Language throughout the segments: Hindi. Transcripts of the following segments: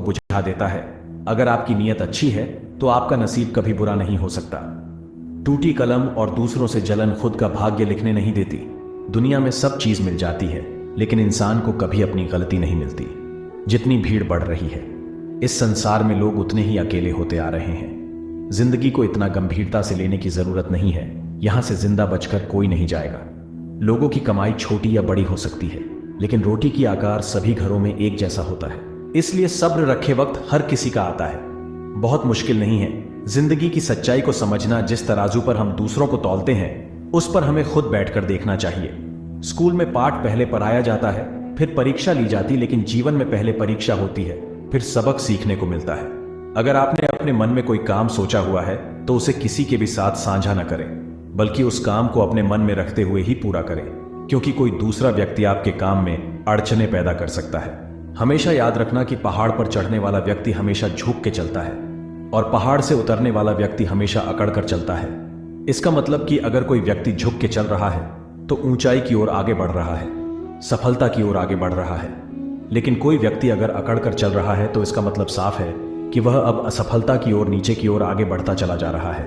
बुझा देता है। अगर आपकी नीयत अच्छी है तो आपका नसीब कभी बुरा नहीं हो सकता। टूटी कलम और दूसरों से जलन खुद का भाग्य लिखने नहीं देती। दुनिया में सब चीज मिल जाती है, लेकिन इंसान को कभी अपनी गलती नहीं मिलती। जितनी भीड़ बढ़ रही है इस संसार में, लोग उतने ही अकेले होते आ रहे हैं। जिंदगी को इतना गंभीरता से लेने की जरूरत नहीं है। यहां से जिंदा बचकर कोई नहीं जाएगा। लोगों की कमाई छोटी या बड़ी हो सकती है, लेकिन रोटी की आकार सभी घरों में एक जैसा होता है। इसलिए सब्र रखे वक्त हर किसी का आता है। बहुत मुश्किल नहीं है जिंदगी की सच्चाई को समझना। जिस तराजू पर हम दूसरों को तौलते हैं उस पर हमें खुद बैठकर देखना चाहिए। स्कूल में पाठ पहले पढ़ाया जाता है, फिर परीक्षा ली जाती, लेकिन जीवन में पहले परीक्षा होती है, फिर सबक सीखने को मिलता है। अगर आपने अपने मन में कोई काम सोचा हुआ है तो उसे किसी के भी साथ साझा न करें, बल्कि उस काम को अपने मन में रखते हुए ही पूरा करें, क्योंकि कोई दूसरा व्यक्ति आपके काम में अड़चने पैदा कर सकता है। हमेशा याद रखना कि पहाड़ पर चढ़ने वाला व्यक्ति हमेशा झुक के चलता है और पहाड़ से उतरने वाला व्यक्ति हमेशा अकड़ कर चलता है। इसका मतलब कि अगर कोई व्यक्ति झुक के चल रहा है तो ऊंचाई की ओर आगे बढ़ रहा है, सफलता की ओर आगे बढ़ रहा है। लेकिन कोई व्यक्ति अगर अकड़ कर चल रहा है तो इसका मतलब साफ है कि वह अब असफलता की ओर, नीचे की ओर आगे बढ़ता चला जा रहा है।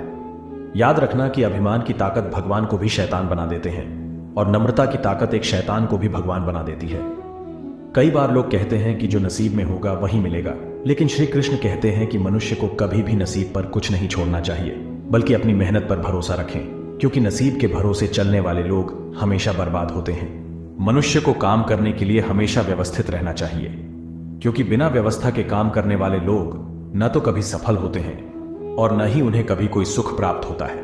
याद रखना कि अभिमान की ताकत भगवान को भी शैतान बना देते हैं और नम्रता की ताकत एक शैतान को भी भगवान बना देती है। कई बार लोग कहते हैं कि जो नसीब में होगा वही मिलेगा, लेकिन श्री कृष्ण कहते हैं कि मनुष्य को कभी भी नसीब पर कुछ नहीं छोड़ना चाहिए, बल्कि अपनी मेहनत पर भरोसा रखें, क्योंकि नसीब के भरोसे चलने वाले लोग हमेशा बर्बाद होते हैं। मनुष्य को काम करने के लिए हमेशा व्यवस्थित रहना चाहिए, क्योंकि बिना व्यवस्था के काम करने वाले लोग न तो कभी सफल होते हैं और न ही उन्हें कभी कोई सुख प्राप्त होता है।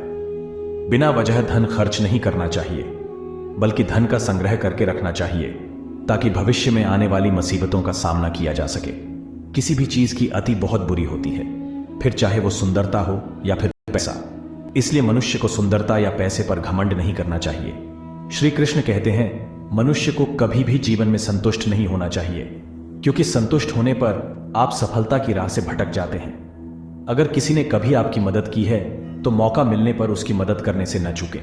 बिना वजह धन खर्च नहीं करना चाहिए, बल्कि धन का संग्रह करके रखना चाहिए, ताकि भविष्य में आने वाली मुसीबतों का सामना किया जा सके। किसी भी चीज की अति बहुत बुरी होती है, फिर चाहे वो सुंदरता हो या फिर पैसा। इसलिए मनुष्य को सुंदरता या पैसे पर घमंड नहीं करना चाहिए। श्री कृष्ण कहते हैं मनुष्य को कभी भी जीवन में संतुष्ट नहीं होना चाहिए, क्योंकि संतुष्ट होने पर आप सफलता की राह से भटक जाते हैं। अगर किसी ने कभी आपकी मदद की है तो मौका मिलने पर उसकी मदद करने से न चूकें,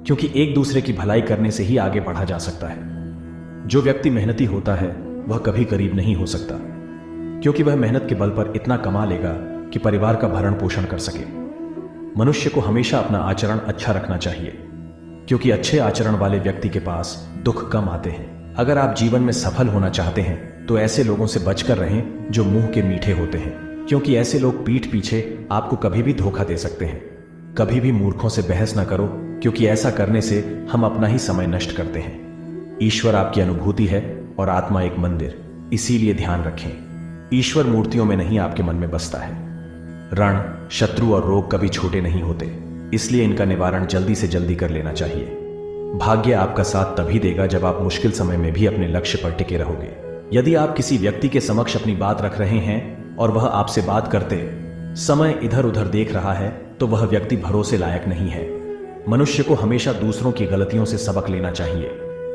क्योंकि एक दूसरे की भलाई करने से ही आगे बढ़ा जा सकता है। जो व्यक्ति मेहनती होता है वह कभी गरीब नहीं हो सकता, क्योंकि वह मेहनत के बल पर इतना कमा लेगा कि परिवार का भरण पोषण कर सके। मनुष्य को हमेशा अपना आचरण अच्छा रखना चाहिए, क्योंकि अच्छे आचरण वाले व्यक्ति के पास दुख कम आते हैं। अगर आप जीवन में सफल होना चाहते हैं तो ऐसे लोगों से बचकर रहें जो मुंह के मीठे होते हैं, क्योंकि ऐसे लोग पीठ पीछे आपको कभी भी धोखा दे सकते हैं। कभी भी मूर्खों से बहस न करो, क्योंकि ऐसा करने से हम अपना ही समय नष्ट करते हैं। ईश्वर आपकी अनुभूति है और आत्मा एक मंदिर, इसीलिए ध्यान रखें, ईश्वर मूर्तियों में नहीं आपके मन में बसता है। रण, शत्रु और रोग कभी छोटे नहीं होते, इसलिए इनका निवारण जल्दी से जल्दी कर लेना चाहिए। भाग्य आपका साथ तभी देगा जब आप मुश्किल समय में भी अपने लक्ष्य पर टिके रहोगे। यदि आप किसी व्यक्ति के समक्ष अपनी बात रख रहे हैं और वह आपसे बात करते समय इधर उधर देख रहा है तो वह व्यक्ति भरोसे लायक नहीं है। मनुष्य को हमेशा दूसरों की गलतियों से सबक लेना चाहिए।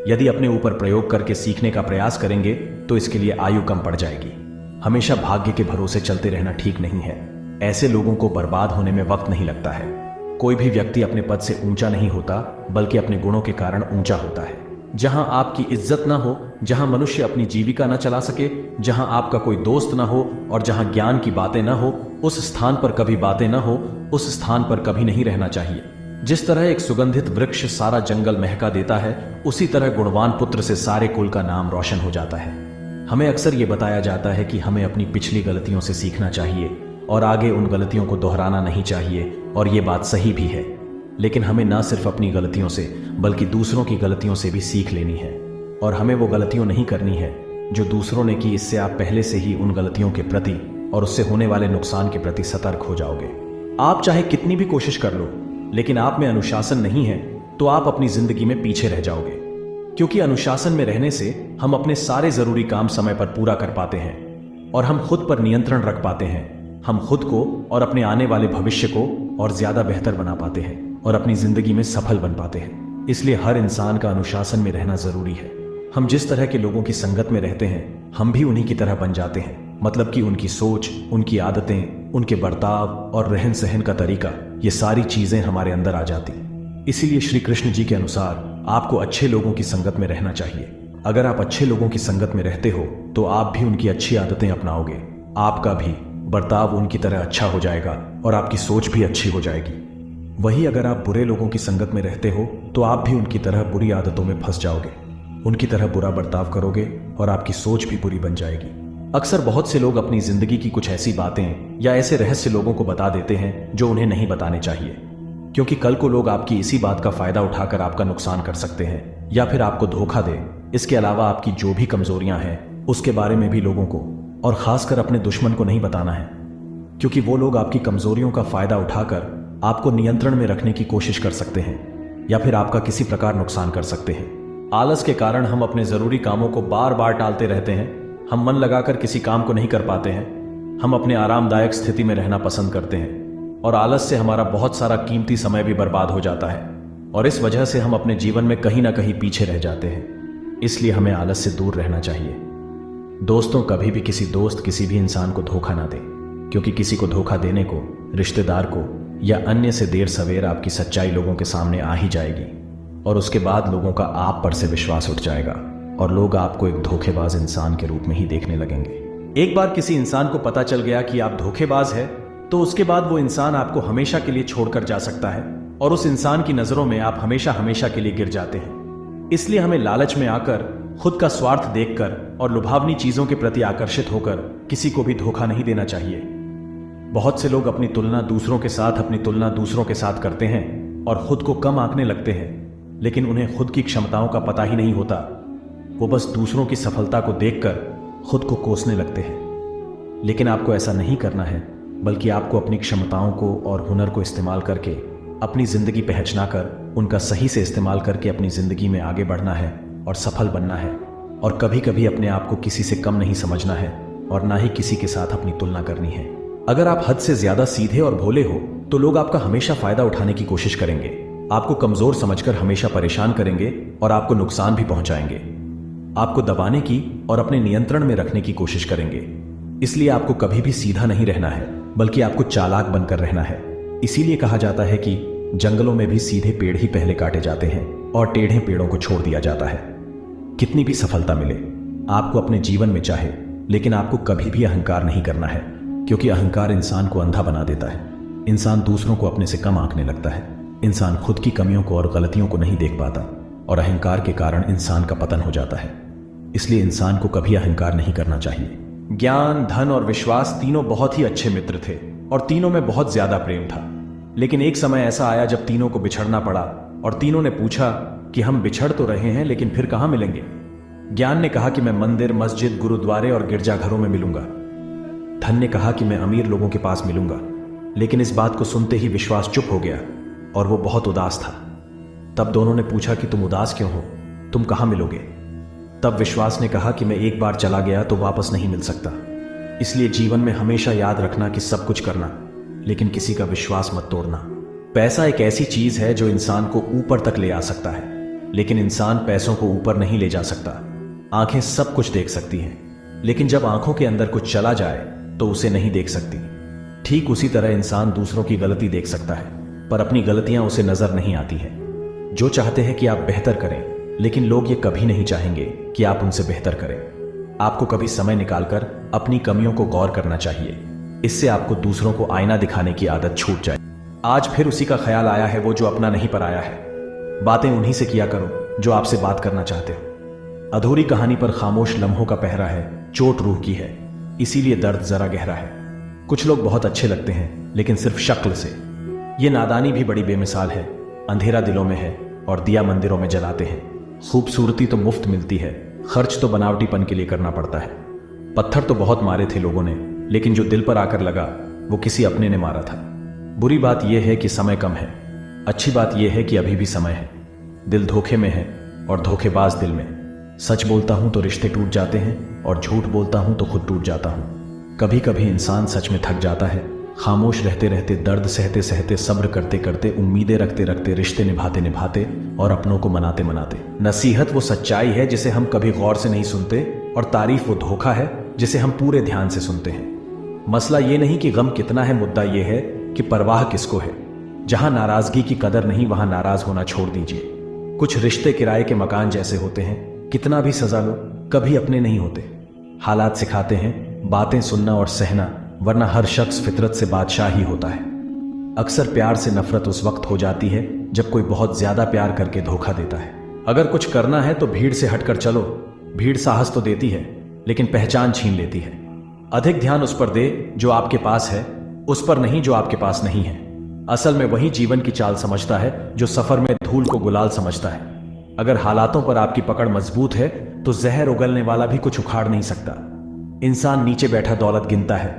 यदि अपने ऊपर प्रयोग करके सीखने का प्रयास करेंगे तो इसके लिए आयु कम पड़ जाएगी। हमेशा भाग्य के भरोसे चलते रहना ठीक नहीं है। ऐसे लोगों को बर्बाद होने में वक्त नहीं लगता है। कोई भी व्यक्ति अपने पद से ऊंचा नहीं होता, बल्कि अपने गुणों के कारण ऊंचा होता है। जहां आपकी इज्जत ना हो, जहां मनुष्य अपनी जीविका न चला सके, जहां आपका कोई दोस्त ना हो और जहां ज्ञान की बातें ना हो, उस स्थान पर कभी बातें ना हो, उस स्थान पर कभी नहीं रहना चाहिए। जिस तरह एक सुगंधित वृक्ष सारा जंगल महका देता है, उसी तरह गुणवान पुत्र से सारे कुल का नाम रोशन हो जाता है। हमें अक्सर ये बताया जाता है कि हमें अपनी पिछली गलतियों से सीखना चाहिए और आगे उन गलतियों को दोहराना नहीं चाहिए, और ये बात सही भी है। लेकिन हमें न सिर्फ अपनी गलतियों से बल्कि दूसरों की गलतियों से भी सीख लेनी है, और हमें वो गलतियों नहीं करनी है जो दूसरों ने की। इससे आप पहले से ही उन गलतियों के प्रति और उससे होने वाले नुकसान के प्रति सतर्क हो जाओगे। आप चाहे कितनी भी कोशिश कर लो, लेकिन आप में अनुशासन नहीं है तो आप अपनी जिंदगी में पीछे रह जाओगे, क्योंकि अनुशासन में रहने से हम अपने सारे जरूरी काम समय पर पूरा कर पाते हैं और हम खुद पर नियंत्रण रख पाते हैं। हम खुद को और अपने आने वाले भविष्य को और ज्यादा बेहतर बना पाते हैं और अपनी जिंदगी में सफल बन पाते हैं। इसलिए हर इंसान का अनुशासन में रहना जरूरी है। हम जिस तरह के लोगों की संगत में रहते हैं, हम भी उन्हीं की तरह बन जाते हैं। मतलब कि उनकी सोच, उनकी आदतें, उनके बर्ताव और रहन सहन का तरीका, ये सारी चीजें हमारे अंदर आ जाती। इसीलिए श्री कृष्ण जी के अनुसार आपको अच्छे लोगों की संगत में रहना चाहिए। अगर आप अच्छे लोगों की संगत में रहते हो तो आप भी उनकी अच्छी आदतें अपनाओगे। आपका भी बर्ताव उनकी तरह अच्छा हो जाएगा और आपकी सोच भी अच्छी हो जाएगी। वही अगर आप बुरे लोगों की संगत में रहते हो तो आप भी उनकी तरह बुरी आदतों में फंस जाओगे, उनकी तरह बुरा बर्ताव करोगे और आपकी सोच भी बुरी बन जाएगी। अक्सर बहुत से लोग अपनी जिंदगी की कुछ ऐसी बातें या ऐसे रहस्य लोगों को बता देते हैं जो उन्हें नहीं बताने चाहिए, क्योंकि कल को लोग आपकी इसी बात का फायदा उठाकर आपका नुकसान कर सकते हैं या फिर आपको धोखा दे। इसके अलावा आपकी जो भी कमजोरियां हैं उसके बारे में भी लोगों को और खासकर अपने दुश्मन को नहीं बताना है, क्योंकि वो लोग आपकी कमजोरियों का फायदा उठाकर आपको नियंत्रण में रखने की कोशिश कर सकते हैं या फिर आपका किसी प्रकार नुकसान कर सकते हैं। आलस के कारण हम अपने जरूरी कामों को बार बार टालते रहते हैं, हम मन लगाकर किसी काम को नहीं कर पाते हैं, हम अपने आरामदायक स्थिति में रहना पसंद करते हैं और आलस से हमारा बहुत सारा कीमती समय भी बर्बाद हो जाता है और इस वजह से हम अपने जीवन में कहीं ना कहीं पीछे रह जाते हैं। इसलिए हमें आलस से दूर रहना चाहिए। दोस्तों, कभी भी किसी दोस्त किसी भी इंसान को धोखा ना दे, क्योंकि किसी को धोखा देने को, रिश्तेदार को या अन्य से देर सवेर आपकी सच्चाई लोगों के सामने आ ही जाएगी और उसके बाद लोगों का आप पर से विश्वास उठ जाएगा और लोग आपको एक धोखेबाज इंसान के रूप में ही देखने लगेंगे। एक बार किसी इंसान को पता चल गया कि आप धोखेबाज है तो उसके बाद वो इंसान आपको हमेशा के लिए छोड़कर जा सकता है और उस इंसान की नजरों में आप हमेशा हमेशा के लिए गिर जाते हैं। इसलिए हमें लालच में आकर, खुद का स्वार्थ देखकर और लुभावनी चीजों के प्रति आकर्षित होकर किसी को भी धोखा नहीं देना चाहिए। बहुत से लोग अपनी तुलना दूसरों के साथ करते हैं और खुद को कम आंकने लगते हैं, लेकिन उन्हें खुद की क्षमताओं का पता ही नहीं होता। वो बस दूसरों की सफलता को देखकर खुद को कोसने लगते हैं। लेकिन आपको ऐसा नहीं करना है, बल्कि आपको अपनी क्षमताओं को और हुनर को इस्तेमाल करके अपनी जिंदगी पहचाना कर उनका सही से इस्तेमाल करके अपनी जिंदगी में आगे बढ़ना है और सफल बनना है। और कभी कभी अपने आप को किसी से कम नहीं समझना है और ना ही किसी के साथ अपनी तुलना करनी है। अगर आप हद से ज्यादा सीधे और भोले हो तो लोग आपका हमेशा फायदा उठाने की कोशिश करेंगे, आपको कमजोर समझकर हमेशा परेशान करेंगे और आपको नुकसान भी पहुंचाएंगे, आपको दबाने की और अपने नियंत्रण में रखने की कोशिश करेंगे। इसलिए आपको कभी भी सीधा नहीं रहना है, बल्कि आपको चालाक बनकर रहना है। इसीलिए कहा जाता है कि जंगलों में भी सीधे पेड़ ही पहले काटे जाते हैं और टेढ़े पेड़ों को छोड़ दिया जाता है। कितनी भी सफलता मिले आपको अपने जीवन में चाहे, लेकिन आपको कभी भी अहंकार नहीं करना है, क्योंकि अहंकार इंसान को अंधा बना देता है। इंसान दूसरों को अपने से कम आंकने लगता है, इंसान खुद की कमियों को और गलतियों को नहीं देख पाता और अहंकार के कारण इंसान का पतन हो जाता है। इसलिए इंसान को कभी अहंकार नहीं करना चाहिए। ज्ञान, धन और विश्वास तीनों बहुत ही अच्छे मित्र थे और तीनों में बहुत ज्यादा प्रेम था। लेकिन एक समय ऐसा आया जब तीनों को बिछड़ना पड़ा और तीनों ने पूछा कि हम बिछड़ तो रहे हैं, लेकिन फिर कहां मिलेंगे। ज्ञान ने कहा कि मैं मंदिर, मस्जिद, गुरुद्वारे और गिरजाघरों में मिलूंगा। धन ने कहा कि मैं अमीर लोगों के पास मिलूंगा। लेकिन इस बात को सुनते ही विश्वास चुप हो गया और वो बहुत उदास था। तब दोनों ने पूछा कि तुम उदास क्यों हो, तुम कहां मिलोगे। तब विश्वास ने कहा कि मैं एक बार चला गया तो वापस नहीं मिल सकता, इसलिए जीवन में हमेशा याद रखना कि सब कुछ करना, लेकिन किसी का विश्वास मत तोड़ना। पैसा एक ऐसी चीज है जो इंसान को ऊपर तक ले आ सकता है, लेकिन इंसान पैसों को ऊपर नहीं ले जा सकता। आंखें सब कुछ देख सकती हैं, लेकिन जब आंखों के अंदर कुछ चला जाए तो उसे नहीं देख सकती। ठीक उसी तरह इंसान दूसरों की गलती देख सकता है, पर अपनी गलतियां उसे नजर नहीं आती हैं। जो चाहते हैं कि आप बेहतर करें, लेकिन लोग ये कभी नहीं चाहेंगे कि आप उनसे बेहतर करें। आपको कभी समय निकालकर अपनी कमियों को गौर करना चाहिए, इससे आपको दूसरों को आईना दिखाने की आदत छूट जाए। आज फिर उसी का ख्याल आया है, वो जो अपना नहीं पराया है। बातें उन्हीं से किया करो जो आपसे बात करना चाहते हो। अधूरी कहानी पर खामोश लम्हों का पहरा है, चोट रूह की है, इसीलिए दर्द जरा गहरा है। कुछ लोग बहुत अच्छे लगते हैं, लेकिन सिर्फ शक्ल से। ये नादानी भी बड़ी बेमिसाल है। अंधेरा दिलों में है और दिया मंदिरों में जलाते हैं। खूबसूरती तो मुफ्त मिलती है, खर्च तो बनावटीपन के लिए करना पड़ता है। पत्थर तो बहुत मारे थे लोगों ने, लेकिन जो दिल पर आकर लगा वो किसी अपने ने मारा था। बुरी बात यह है कि समय कम है, अच्छी बात यह है कि अभी भी समय है। दिल धोखे में है और धोखेबाज दिल में। सच बोलता हूं तो रिश्ते टूट जाते हैं और झूठ बोलता हूं तो खुद टूट जाता हूं। कभी कभी इंसान सच में थक जाता है, खामोश रहते रहते, दर्द सहते सहते, सब्र करते करते, उम्मीदें रखते रखते, रिश्ते निभाते निभाते और अपनों को मनाते मनाते। नसीहत वो सच्चाई है जिसे हम कभी गौर से नहीं सुनते, और तारीफ वो धोखा है जिसे हम पूरे ध्यान से सुनते हैं। मसला ये नहीं कि गम कितना है, मुद्दा ये है कि परवाह किसको है। जहां नाराजगी की कदर नहीं, वहां नाराज होना छोड़ दीजिए। कुछ रिश्ते किराए के मकान जैसे होते हैं, कितना भी सजा लो कभी अपने नहीं होते। हालात सिखाते हैं बातें सुनना और सहना, वरना हर शख्स फितरत से बादशाह ही होता है। अक्सर प्यार से नफरत उस वक्त हो जाती है जब कोई बहुत ज्यादा प्यार करके धोखा देता है। अगर कुछ करना है तो भीड़ से हटकर चलो। भीड़ साहस तो देती है लेकिन पहचान छीन लेती है। अधिक ध्यान उस पर दे जो आपके पास है, उस पर नहीं जो आपके पास नहीं है। असल में वही जीवन की चाल समझता है जो सफर में धूल को गुलाल समझता है। अगर हालातों पर आपकी पकड़ मजबूत है तो जहर उगलने वाला भी कुछ उखाड़ नहीं सकता। इंसान नीचे बैठा दौलत गिनता है,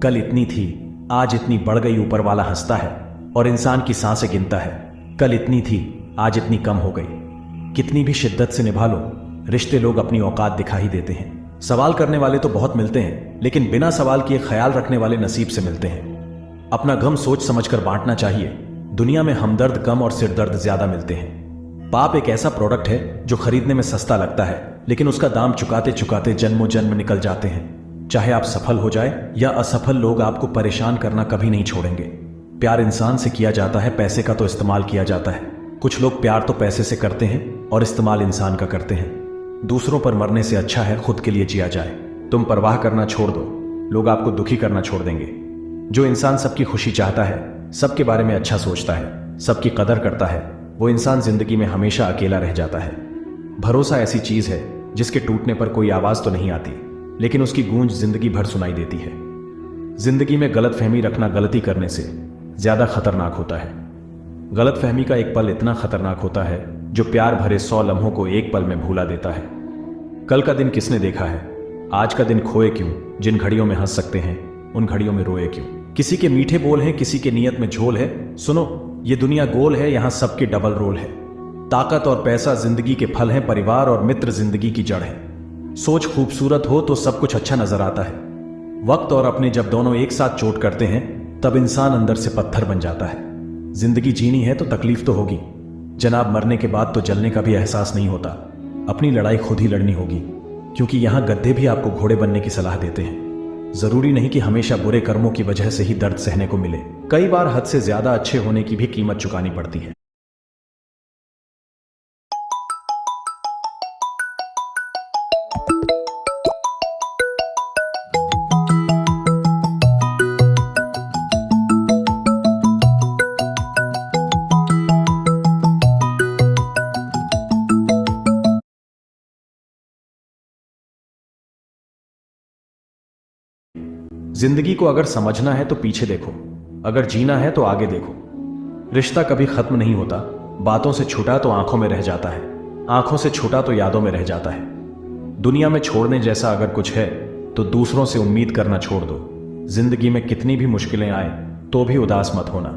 कल इतनी थी, आज इतनी बढ़ गई, ऊपर वाला हंसता है। और इंसान की सांसें गिनता है, कल इतनी थी, आज इतनी कम हो गई। कितनी भी शिद्दत से निभा लो, रिश्ते लोग अपनी औकात दिखा ही देते हैं। सवाल करने वाले तो बहुत मिलते हैं, लेकिन बिना सवाल किए ख्याल रखने वाले नसीब से मिलते हैं। अपना गम सोच समझकर बांटना चाहिए। दुनिया में हमदर्द कम और सिरदर्द ज्यादा मिलते हैं। पाप एक ऐसा प्रोडक्ट है जो खरीदने में सस्ता लगता है, लेकिन उसका दाम चुकाते चुकाते जन्मों जन्म निकल जाते हैं। चाहे आप सफल हो जाए या असफल, लोग आपको परेशान करना कभी नहीं छोड़ेंगे। प्यार इंसान से किया जाता है, पैसे का तो इस्तेमाल किया जाता है। कुछ लोग प्यार तो पैसे से करते हैं और इस्तेमाल इंसान का करते हैं। दूसरों पर मरने से अच्छा है खुद के लिए जिया जाए। तुम परवाह करना छोड़ दो, लोग आपको दुखी करना छोड़ देंगे। जो इंसान सबकी खुशी चाहता है, सबके बारे में अच्छा सोचता है, सबकी कदर करता है, वो इंसान जिंदगी में हमेशा अकेला रह जाता है। भरोसा ऐसी चीज है जिसके टूटने पर कोई आवाज तो नहीं आती, लेकिन उसकी गूंज जिंदगी भर सुनाई देती है। जिंदगी में गलतफहमी रखना गलती करने से ज्यादा खतरनाक होता है। गलतफहमी का एक पल इतना खतरनाक होता है जो प्यार भरे 100 लम्हों को एक पल में भूला देता है। कल का दिन किसने देखा है? आज का दिन खोए क्यों? जिन घड़ियों में हंस सकते हैं उन घड़ियों में रोए क्यों? किसी के मीठे बोल हैं, किसी के नियत में झोल है। सुनो, ये दुनिया गोल है, यहां सबके डबल रोल है। ताकत और पैसा जिंदगी के फल हैं, परिवार और मित्र जिंदगी की जड़ है। सोच खूबसूरत हो तो सब कुछ अच्छा नजर आता है। वक्त और अपने जब दोनों एक साथ चोट करते हैं तब इंसान अंदर से पत्थर बन जाता है। जिंदगी जीनी है तो तकलीफ तो होगी जनाब, मरने के बाद तो जलने का भी एहसास नहीं होता। अपनी लड़ाई खुद ही लड़नी होगी, क्योंकि यहां गद्दे भी आपको घोड़े बनने की सलाह देते हैं। जरूरी नहीं कि हमेशा बुरे कर्मों की वजह से ही दर्द सहने को मिले। कई बार हद से ज्यादा अच्छे होने की भी कीमत चुकानी पड़ती है। जिंदगी को अगर समझना है तो पीछे देखो, अगर जीना है तो आगे देखो। रिश्ता कभी खत्म नहीं होता। बातों से छूटा तो आंखों में रह जाता है, आंखों से छूटा तो यादों में रह जाता है। दुनिया में छोड़ने जैसा अगर कुछ है तो दूसरों से उम्मीद करना छोड़ दो। जिंदगी में कितनी भी मुश्किलें आए तो भी उदास मत होना,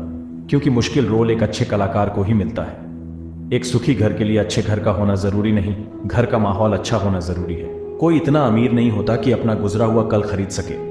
क्योंकि मुश्किल रोल एक अच्छे कलाकार को ही मिलता है। एक सुखी घर के लिए अच्छे घर का होना जरूरी नहीं, घर का माहौल अच्छा होना जरूरी है। कोई इतना अमीर नहीं होता कि अपना गुजरा हुआ कल खरीद सके।